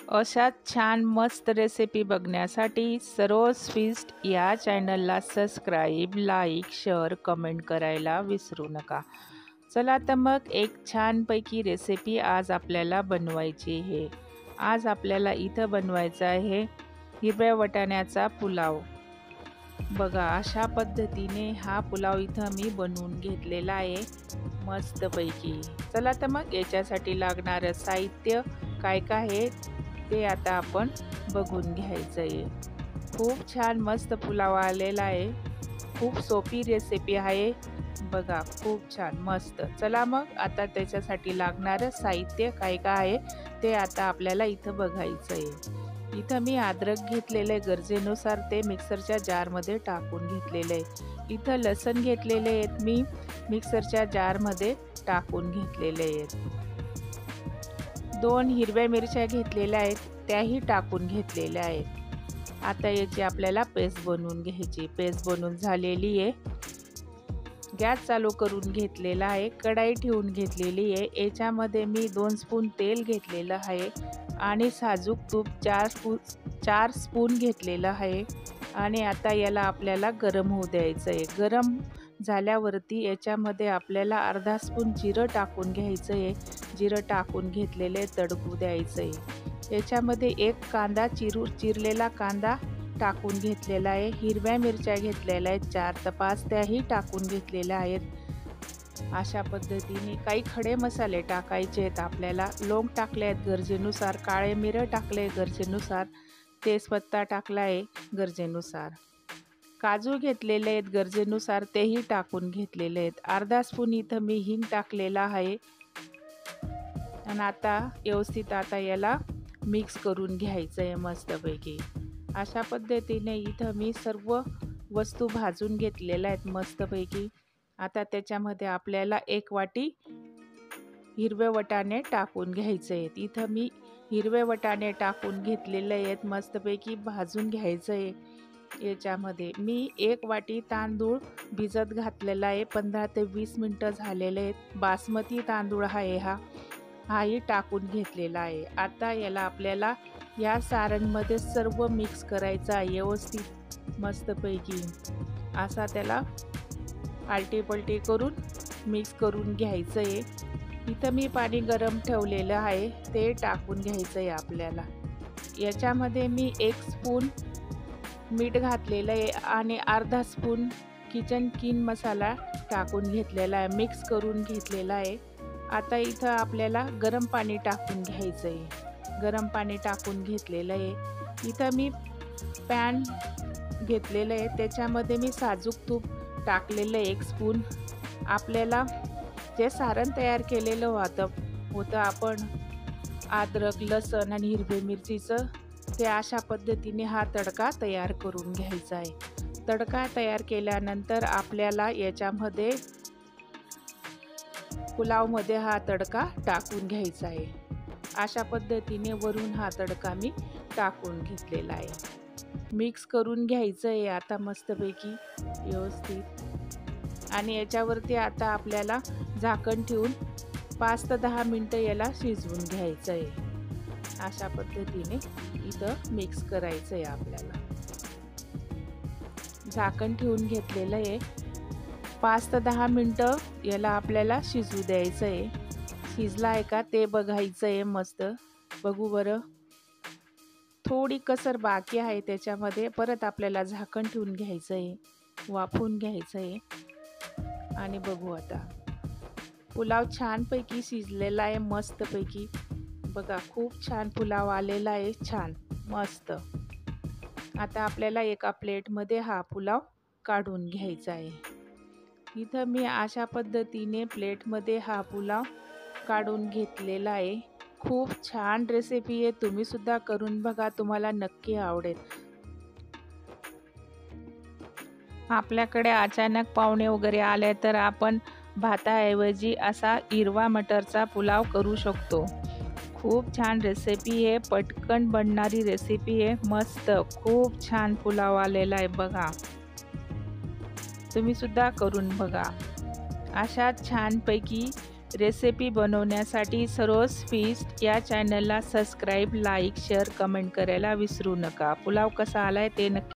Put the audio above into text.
अशाच छान मस्त रेसिपी बघण्यासाठी सरोज फीस्ट या चॅनलला सबस्क्राईब, लाईक, शेअर, कमेंट करायला विसरू नका. चला तर मग एक छानपैकी रेसिपी आज आपल्याला बनवायची आहे. आज आपल्याला इथं बनवायचा आहे हिरव्या वाटाण्याचा पुलाव. बघा अशा पद्धतीने हा पुलाव इथं मी बनवून घेतलेला आहे मस्तपैकी. चला तर मग याच्यासाठी लागणारं साहित्य काय काय आहे ते आता आपण बघून घ्यायचं आहे. खूप छान मस्त पुलाव आलेला आहे. खूप सोपी रेसिपी आहे. बघा खूप छान मस्त. चला मग आता त्याच्यासाठी लागणारं साहित्य काय काय आहे ते आता आपल्याला इथं बघायचं आहे. इथं मी अद्रक घेतलेलं आहे, गरजेनुसार ते मिक्सरच्या जारमध्ये टाकून घेतलेलं आहे. इथं लसूण घेतलेले आहेत, मी मिक्सरच्या जारमध्ये टाकून घेतलेले आहेत. 2 हिरव्या मिरच्या घेतलेल्या आहेत, त्याही टाकून घेतलेल्या आहेत. आता याची आपल्याला पेस्ट बनवून घ्यायची. पेस्ट बनवून झालेली आहे. गॅस चालू करून घेतलेला आहे. कढाई ठेवून घेतलेली आहे. याच्यामध्ये मी 2 स्पून तेल घेतलेलं आहे आणि साजूक तूप 4 स्पून घेतलेलं आहे. आणि आता याला आपल्याला गरम होऊ द्यायचं आहे. गरम झाल्यावरती याच्यामध्ये आपल्याला अर्धा स्पून जिरं टाकून घ्यायचं आहे. जिरं टाकून घेतलेले तडकू द्यायचं आहे. याच्यामध्ये एक कांदा चिरलेला कांदा टाकून घेतलेला आहे. हिरव्या मिरच्या घेतलेल्या आहेत 4 ते 5, त्याही टाकून घेतलेल्या आहेत. अशा पद्धतीने काही खडे मसाले टाकायचे आहेत आपल्याला. लवंग टाकले आहेत गरजेनुसार, काळे मिरं टाकले गरजेनुसार, तेजपत्ता टाकला आहे गरजेनुसार, काजू घेतलेले आहेत गरजेनुसार, तेही टाकून घेतलेले आहेत. अर्धा स्पून इथं मी हिंग टाकलेला आहे. आणि आता व्यवस्थित आता याला मिक्स करून घ्यायचं आहे मस्तपैकी. अशा पद्धतीने इथं मी सर्व वस्तू भाजून घेतलेल्या आहेत मस्तपैकी. आता त्याच्यामध्ये आपल्याला 1 वाटी हिरवे वाटाणे टाकून घ्यायचे आहेत. इथं मी हिरवे वाटाणे टाकून घेतलेले आहेत, मस्तपैकी भाजून घ्यायचं आहे. याच्यामध्ये मी 1 वाटी तांदूळ भिजत घातलेला आहे. 15 ते 20 मिनटं झालेले आहेत. बासमती तांदूळ आहे हाही टाकून घेतलेला आहे. आता याला आपल्याला या सारणमध्ये सर्व मिक्स करायचं आहे व्यवस्थित मस्तपैकी. असा त्याला आलटी-पलटी करून मिक्स करून घ्यायचं आहे. इथं मी पाणी गरम ठेवलेलं आहे, ते टाकून घ्यायचं आहे आपल्याला. याच्यामध्ये मी 1 स्पून मीठ घातलेलं आहे आणि अर्धा स्पून किचन किंग मसाला टाकून घेतलेला आहे, मिक्स करून घेतलेला आहे. आता इथं आपल्याला गरम पाणी टाकून घ्यायचं आहे. गरम पाणी टाकून घेतलेलं आहे. इथं मी पॅन घेतलेलं आहे, त्याच्यामध्ये मी साजूक तूप टाकलेलं आहे 1 स्पून. आपल्याला जे सारण तयार केलेलं होतं आपण अद्रक, लसूण आणि हिरवी मिरचीचं, ते अशा पद्धतीने हा तडका तयार करून घ्यायचा आहे. तडका तयार केल्यानंतर आपल्याला याच्यामध्ये पुलावमध्ये हा तडका टाकून घ्यायचा आहे. अशा पद्धतीने वरून हा तडका मी टाकून घेतलेला आहे. मिक्स करून घ्यायचं आहे आता मस्तपैकी व्यवस्थित. आणि याच्यावरती आता आपल्याला झाकण ठेवून 5 ते 10 मिनटं याला शिजवून घ्यायचं आहे. अशा पद्धतीने इथं मिक्स करायचं आहे आपल्याला. झाकण ठेवून घेतलेलं आहे. 5 ते 10 मिनटं याला आपल्याला शिजू द्यायचं आहे. शिजला आहे का ते बघायचं आहे मस्त. बघू बरं, थोडी कसर बाकी आहे त्याच्यामध्ये. परत आपल्याला झाकण ठेवून घ्यायचं आहे, वाफवून घ्यायचं आहे. आणि बघू आता पुलाव छानपैकी शिजलेला आहे मस्तपैकी. बघा खूप छान पुलाव आलेला आहे, छान मस्त. आता आपल्याला एका प्लेटमध्ये हा पुलाव काढून घ्यायचा आहे. इथं मी अशा पद्धतीने प्लेटमध्ये हा पुलाव काढून घेतलेला आहे. खूप छान रेसिपी आहे, तुम्ही सुद्धा करून बघा, तुम्हाला नक्की आवडेल. आपल्याकडे अचानक पाहुणे वगैरे आले तर आपण भाताऐवजी असा हिरवा मटरचा पुलाव करू शकतो. खूप छान रेसिपी आहे, पटकन बनणारी रेसिपी आहे, मस्त. खूप छान पुलाव आलेला आहे बघा, तुम्ही सुद्धा करून बघा. अशा छानपैकी रेसिपी बनवण्यासाठी सरोज फीस्ट या चॅनलला सबस्क्राईब, लाईक, शेअर, कमेंट करायला विसरू नका. पुलाव कसा आलाय ते नक्की